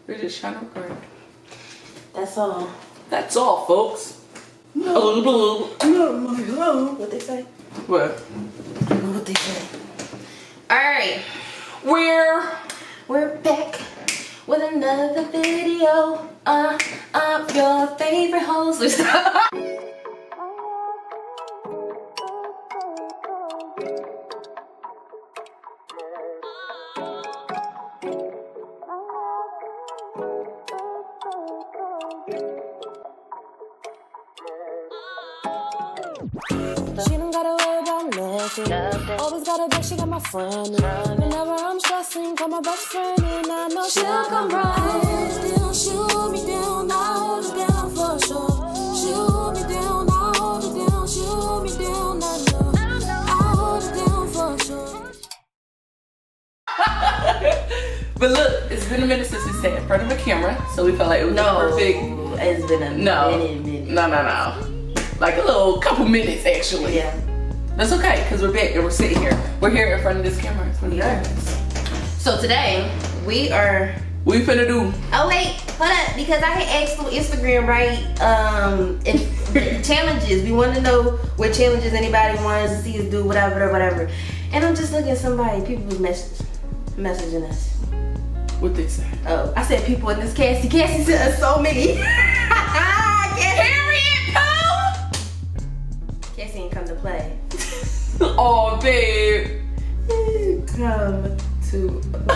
We're just trying to record. That's all. That's all, folks. No, what they say? What? What they say? Alright. We're back with another video. Your favorite host. She don't gotta worry about nothing. Always got a bag, she got my friend. Whenever I'm stressing, call my best friend, and I know she'll come right. Still shoot me down, I'll hold you down for sure. Shoot me down, I'll hold you down. Shoot me down, I know I'll hold you down for sure. But look, it's been a minute since we sat in front of a camera, so we felt like it was perfect. It's been a minute. No. Like a little couple minutes, actually. Yeah. That's okay, because we're back and we're sitting here. We're here in front of this camera. We are. So today, we are... What you finna do? Oh wait, hold up, because I had asked on Instagram, right, if the challenges, we want to know what challenges anybody wants to see us do, whatever. And I'm just looking at somebody, people was messaging us. What they say? Oh, I said people in this Cassie sent us so many. Cassie ain't come to play. Oh, babe. Come to play.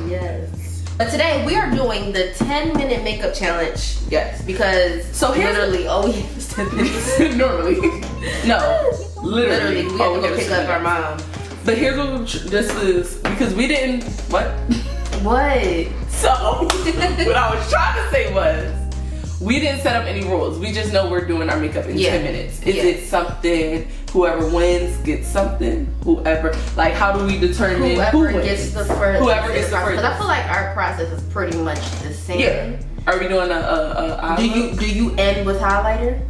Yes. But today we are doing the 10-minute makeup challenge. Yes. Because so literally all we have is 10 minutes. Normally. No. Literally. We have to go pick up our mom. But here's what this is. Because we didn't... What? What? So, what I was trying to say was, we didn't set up any rules. We just know we're doing our makeup in 10 minutes. Is it something, whoever wins gets something? Whoever, like, how do we determine who gets the first? Whoever gets the first. Because I feel like our process is pretty much the same. Yeah. Are we doing a do you end with highlighter?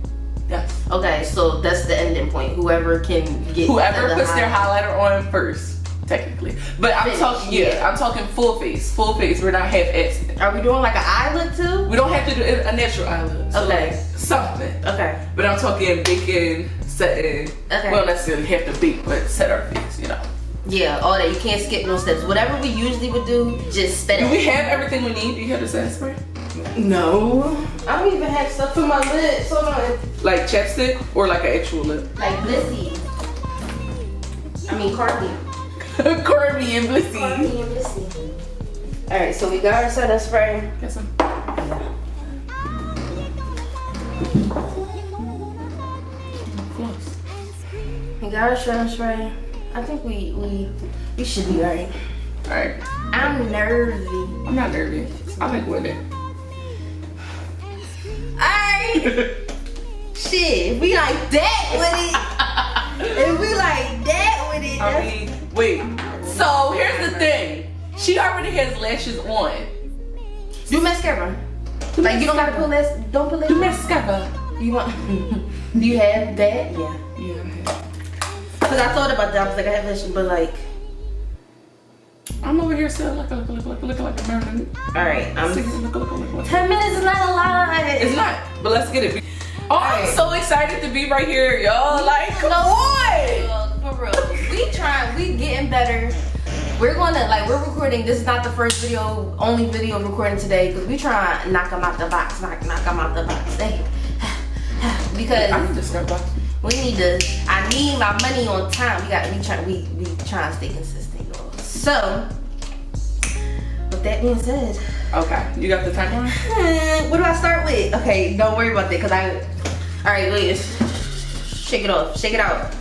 Yes. Okay, so that's the ending point. Whoever can get whoever puts their highlighter on first. Technically, but I'm talking I'm talking full face. We're not half-assed. Are we doing like an eyelid too? We don't have to do a natural eyelid. So okay, like something. Okay, but I'm talking baking, setting. Okay, we don't necessarily have to bake, but set our face. You know. Yeah, all that. You can't skip no steps. Whatever we usually would do, just spit it. Do we have everything we need? Do you have the setting spray? No. I don't even have stuff for my lips. Hold on. Like chapstick or like an actual lip? Like Blissy. I mean Cardi. Corby and Blissy. Alright, so we got our setting spray. Get some. We got our setting spray. I think we should be alright. Alright. I'm nervy. I'm not nervy. I like winning. Alright. Shit, if we like that with it. If we like that with it. I mean, wait. So here's the thing. She already has lashes on. Do mascara. Like you don't gotta put less. Don't put less. Do mascara. You want? Do you have that? Yeah. Yeah, I have. Cause I thought about that. I was like, I have lashes, but like. I'm over here still looking like a American. All right, I'm. 10 minutes is not a lot. It's not, but let's get it. Oh, I'm so excited to be right here, y'all. Like, come on. For real, we getting better. We're recording. This is not the first only video recording today because we try to knock them out the box, knock them out the box. Because I need to start box. I need my money on time. We trying to stay consistent, y'all. So, with that being said. Okay, you got the timer? What do I start with? Okay, don't worry about that alright, wait. Shake it off. Shake it out.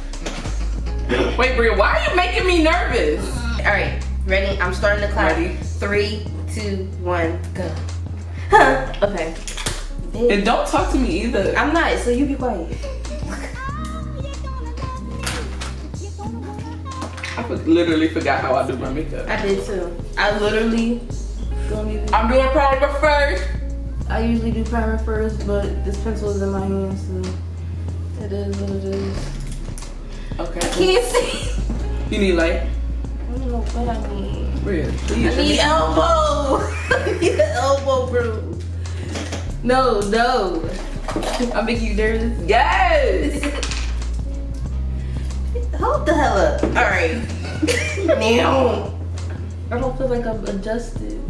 Wait, Bria, why are you making me nervous? Alright, ready? I'm starting the clock. Ready? 3, 2, 1, go. Okay. And don't talk to me either. I'm not, so you be quiet. I literally forgot how I do my makeup. I did too. I literally don't even. I'm doing primer first. I usually do primer first, but this pencil is in my hand, so it is what it is. Okay. I can't see. You need light? I don't know what I need. Really? I need elbows. Need an elbow broom. No. I'm making you nervous. Yes. Hold the hell up. Alright. Now. I don't feel like I'm adjusted.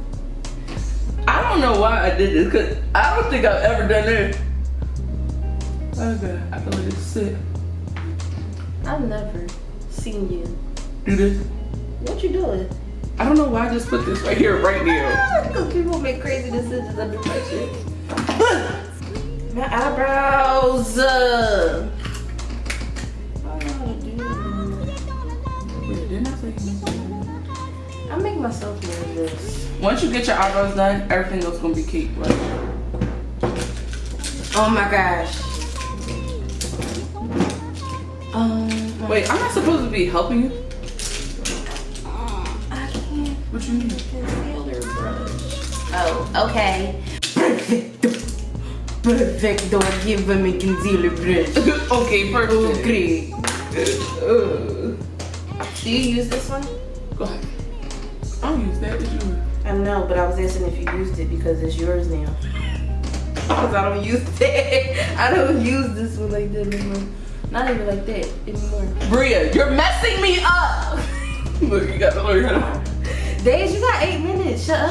I don't know why I did this, because I don't think I've ever done this. Okay, I feel like it's sick. I've never seen you Do this? What you doing? I don't know why I just put this right here, right now. Because people make crazy decisions under pressure. My eyebrows. I don't know how to do Wait, didn't I say you? I make myself nervous. Once you get your eyebrows done, everything else gonna be cake, right? Oh my gosh. Wait, I'm not supposed to be helping you? I can't. What you mean? Concealer brush. Oh, okay. Perfect. Don't give me concealer brush. Okay, perfect. Okay. Do you use this one? Go ahead. I don't use that. It's yours. I know, but I was asking if you used it because it's yours now. Because I don't use that. I don't use this one like that anymore. Not even like that anymore. Bria, you're messing me up. Look, you got to learn how to. Days, you got 8 minutes. Shut up.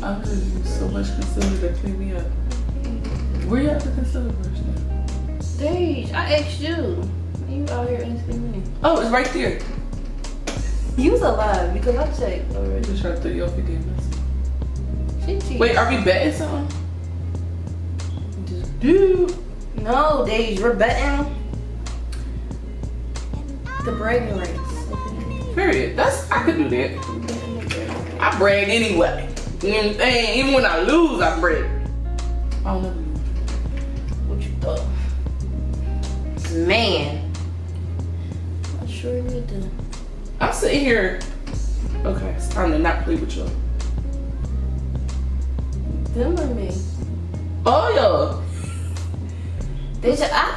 I'm gonna use so much concealer to clean me up. Where you at the concealer brush now? Days, I asked you. You out here asking me. Oh, it's right there. You's alive because I checked I already. just tried to throw you off again. She cheated. Wait, are we betting something? Dude. No, Days, you're betting the bragging rights. Okay. Period. I could do that. I brag anyway. You know what I'm saying? Even when I lose, I brag. I don't know. What you thought? Man. I sure need to. I'm sitting here. Okay, it's time to not play with you. Them or me? Oh, yeah. I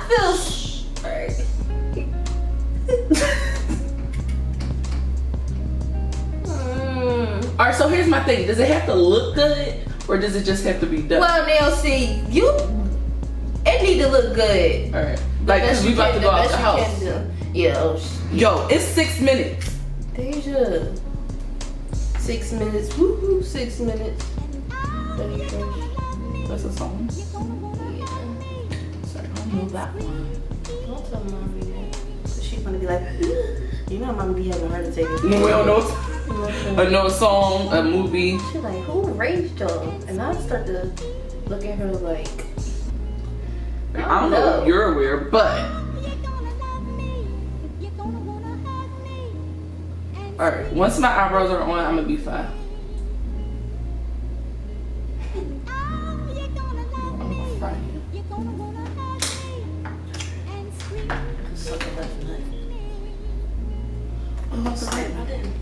feel. Alright. Alright, so here's my thing. Does it have to look good or does it just have to be done? Well, now see, it need to look good. Alright. Like, because we about to go out the house. Yeah, Yo, it's 6 minutes. Deja. 6 minutes. Woohoo, 6 minutes. Dirty Fresh. That's a song. Yeah. Sorry, I don't know that one. Don't tell mommy that. Cause she's gonna be like, you know, mommy be having a heart attack. No, we don't know a song, a movie. She's like, who raised y'all? And I start to look at her like, I don't know if you're aware, but. Alright, once my eyebrows are on, I'm gonna be fine. I'm crying. suck a left nut. Oh, sorry. I didn't.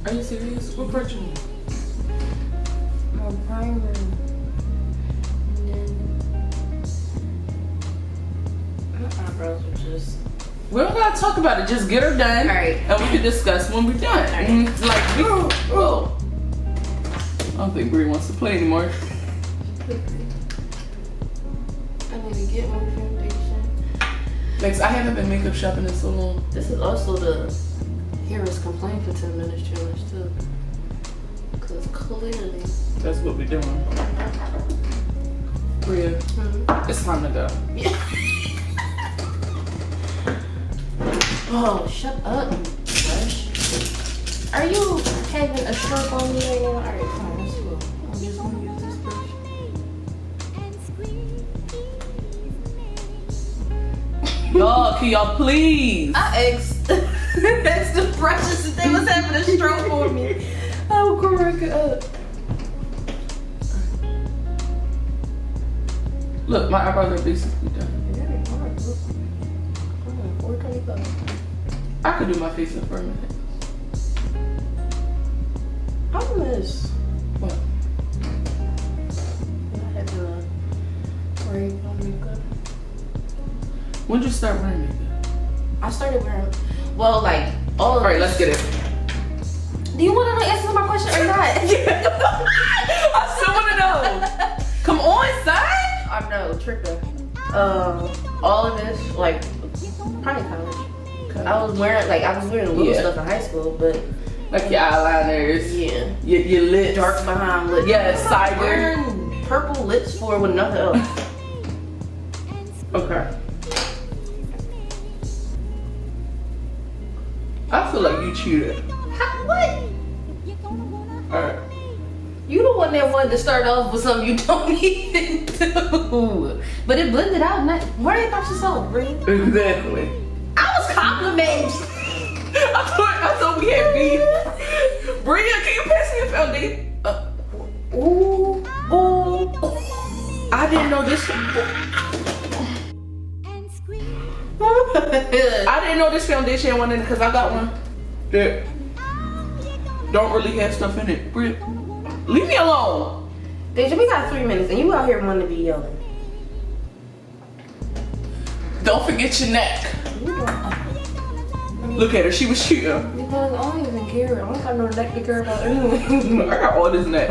Are you serious? What part you need? My primer. And then my eyebrows are just. We don't gotta talk about it. Just get her done. Alright. And we can discuss when we're done. Alright. Like, whoa. I don't think Brie wants to play anymore. I need to get more foundation. Lex, I haven't been makeup shopping in so long. This is also the hearers complain for 10 minutes challenge too. Cause clearly. That's what we're doing. Bria, it's time to go. Yeah. Oh, shut up, Rush. Are you having a stroke on me right now? Alright, fine, let's go. I'm just gonna use this brush. Y'all, can y'all please? I asked the brushes if they was having a stroke on me. I would crack it up. Look, my eyebrows are basically done. I could do my face up for a minute. I miss. What? I had to wear makeup. When did you start wearing makeup? I started wearing, well, like, all Alright, let's get it. Do you want to answer my question or not? I still want to know. Come on, son. I know, tripping. All of this, like, probably college. I was wearing little stuff in high school, but like your eyeliners, your lips, dark behind lips. Yeah, I cider. was wearing purple lips for with nothing else. Okay. I feel like you cheated. What? Alright. You the one that wanted to start off with something you don't even do. But it blended out. Worry about yourself, Bree. Exactly. I was complimenting. I thought we had beef. Bria, can you pass me a foundation? Ooh. I didn't know this. I didn't know this foundation went in because I got one that don't really have stuff in it. Bria, leave me alone. Deja, we got 3 minutes and you out here wanting to be yelling. Don't forget your neck. Look at her, she was cheating. Because I don't even care. I don't got no neck to care about anyway. I got all this neck.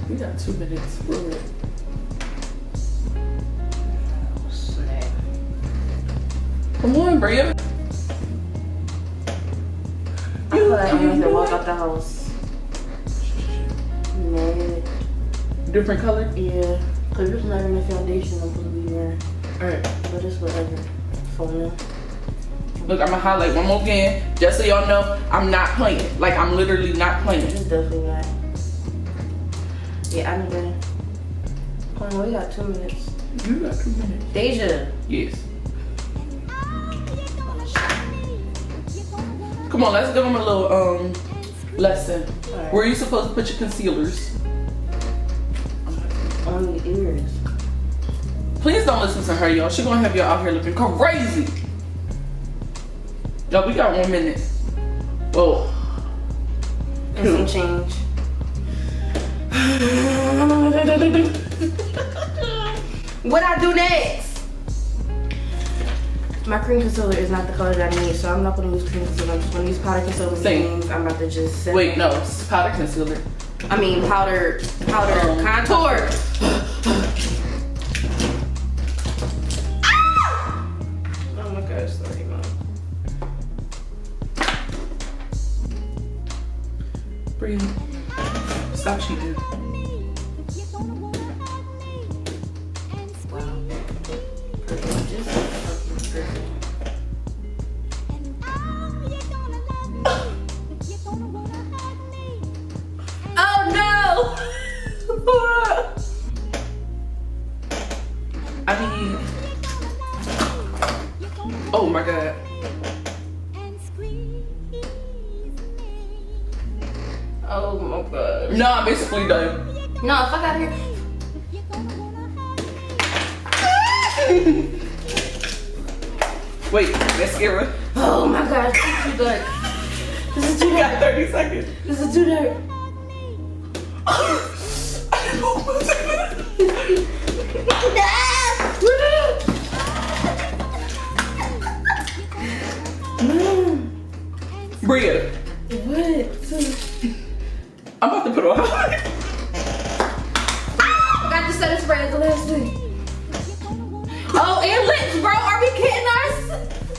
We got 2 minutes. Snap. Come on, Bria. I feel like I'm gonna walk out the house. Mad. Different color? Yeah. Cause it's not even a foundation I'm supposed to be wearing. Alright. But it's whatever. For now. Look, I'm gonna highlight one more again. Just so y'all know, I'm not playing. Like, I'm literally not playing. It's definitely not. Yeah, I know that. Come on, we got 2 minutes. You got 2 minutes. Deja. Yes. Come on, let's give them a little lesson. Right. Where are you supposed to put your concealers? On the ears. Please don't listen to her, y'all. She gonna have y'all out here looking crazy. Y'all, we got 1 minute. Whoa. And some change. What I do next? My cream concealer is not the color that I need, so I'm not gonna use cream concealer. I'm just gonna use powder concealer. Same. I'm about to just set Wait, no, it's powder concealer. I mean powder contour. Oh my gosh, sorry, Mom. Breathe. Stop cheating. I mean, oh my god. Oh my god. No, I'm basically done. No, fuck out of here. Wait, mascara. Oh my god, this is too dark. This is too You got dark. 30 seconds. This is too dark. Bria. What? I'm about to put on. Got the setting spray at the last thing. Oh, and lips, bro. Are we kidding us?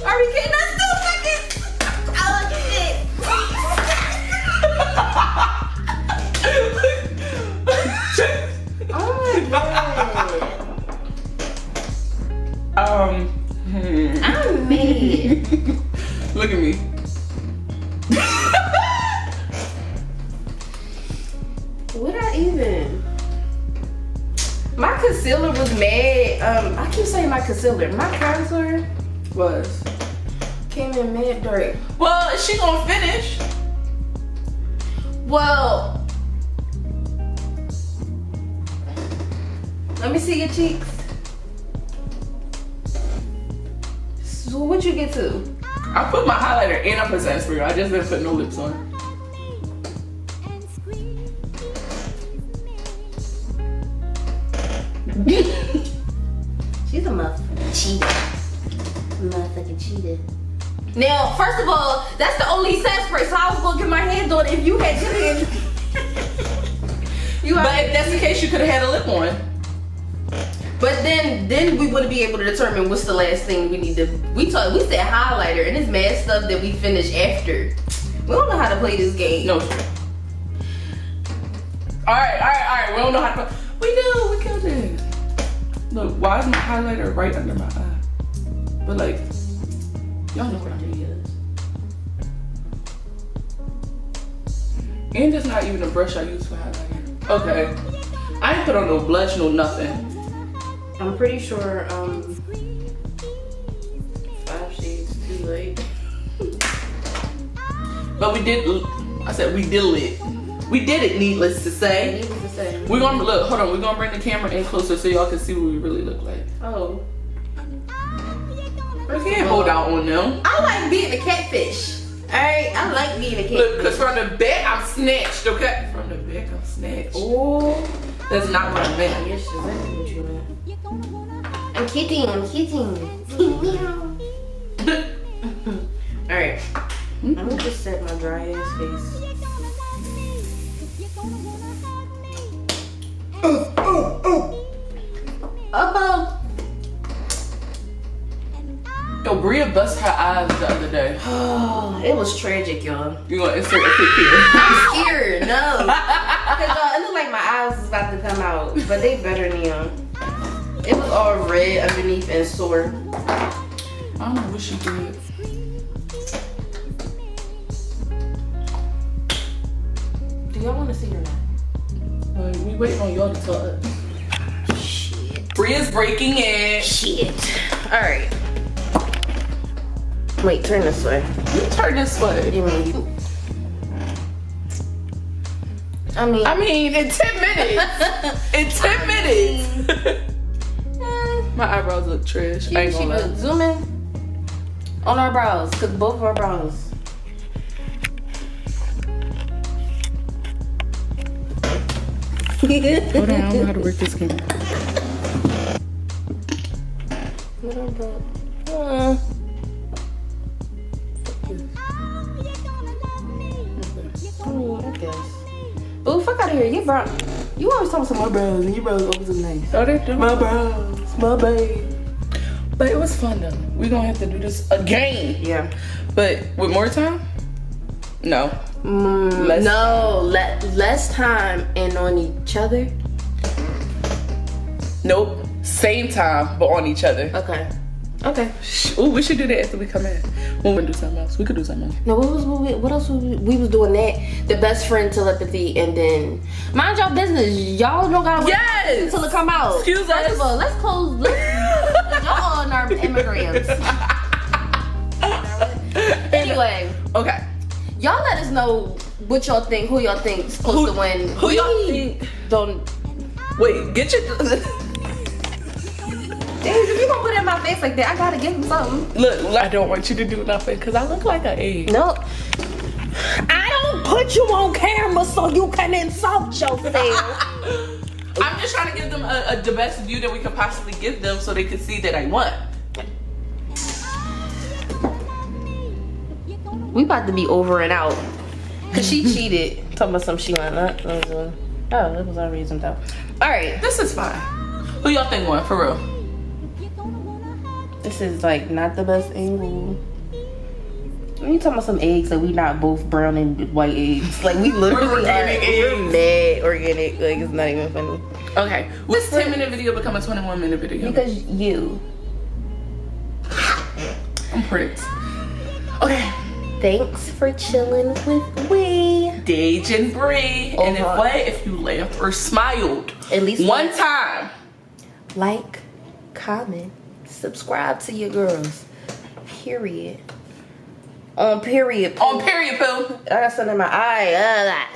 Are we kidding us? 2 seconds. Oh, shit. Oh my god. I'm mad. Look at me. What I even? My concealer was mad. I keep saying my concealer. My contour Was. came in mad dark. Well, is she gonna finish? Well, let me see your cheeks. So what you get to? I put my highlighter and I put sunscreen. I just didn't put no lips on. She's a motherfucking cheater. Motherfucking cheater. Now, first of all, that's the only set spray, so I was gonna get my hands on it if you had your hands. But if that's the case, you could have had a lip on. But then we wouldn't be able to determine what's the last thing we need to. We said highlighter, and it's mad stuff that we finish after. We don't know how to play this game. No. All right. We don't know how to play. We do. We killed it. Look, why is my highlighter right under my eye? But like, y'all know what I mean. And it's not even a brush I use for highlighter. Okay. I ain't put on no blush, no nothing. I'm pretty sure 5 shades too late. But we did. I said we did it. We did it. Needless to say. We're gonna look. Hold on. We're gonna bring the camera in closer so y'all can see what we really look like. Oh. We can't hold out on them. I like being a catfish. Alright, I like being a catfish. Look, cause from the back I'm snatched. Okay. From the back I'm snatched. Oh. That's not what I meant. Yes, exactly what you meant. I'm kidding. Alright. I'm gonna just set my dry ass face. Yo, Bria bust her eyes the other day. Oh, it was tragic, y'all. You gonna insert a pic here? I'm scared, no. Cause it looked like my eyes was about to come out, but they better now. It was all red underneath and sore. I don't know what she did. Do y'all want to see or not? We waiting on y'all to talk. Shit. Bria's breaking in. Shit. All right. Wait, turn this way. You turn this way. I mean, in 10 minutes. In 10 minutes. My eyebrows look trash. I ain't gonna lie. Zoom in on our brows, cause both of our brows. Hold on, I don't know how to work this camera. What our brows? I guess. Oh, fuck out of here. Your brow. You always talking about my brows, and your brows always look nice. Oh, they do. My brows, my babe. But it was fun though. We're gonna have to do this again. Yeah. But with more time? No. Less time and on each other. Nope. Same time, but on each other. Okay. Ooh, we should do that after we come in. When we do something else, we could do something else. No, what else we was doing that? The best friend telepathy, and then mind y'all business. Y'all don't gotta wait until it come out. Excuse us. First of all, let's close. Y'all on our immigrants. Anyway. Okay. Y'all let us know what y'all think. Who y'all think is supposed to win? Who y'all think? Don't. Wait. Get your. If you gonna put it in my face like that, I gotta give him something. Look, I don't want you to do nothing because I look like an egg. No. I don't put you on camera so you can insult yourself. I'm just trying to give them the best view that we could possibly give them so they can see that I won. We about to be over and out. Cause she cheated. Talking about some she won. Oh, that was our reason though. Alright. This is fine. Who y'all think won, for real? This is like not the best angle. You talking about some eggs that we not both brown and white eggs. Like we literally organic eggs. We're mad organic. Like it's not even funny. Okay. This 10-minute video become a 21-minute video? Because you. I'm pretty. Okay. Thanks for chilling with we. Dage and Bree. And if you laughed or smiled at least one time, like, comment, subscribe to your girls. Period. On period. On period, poo. I got something in my eye.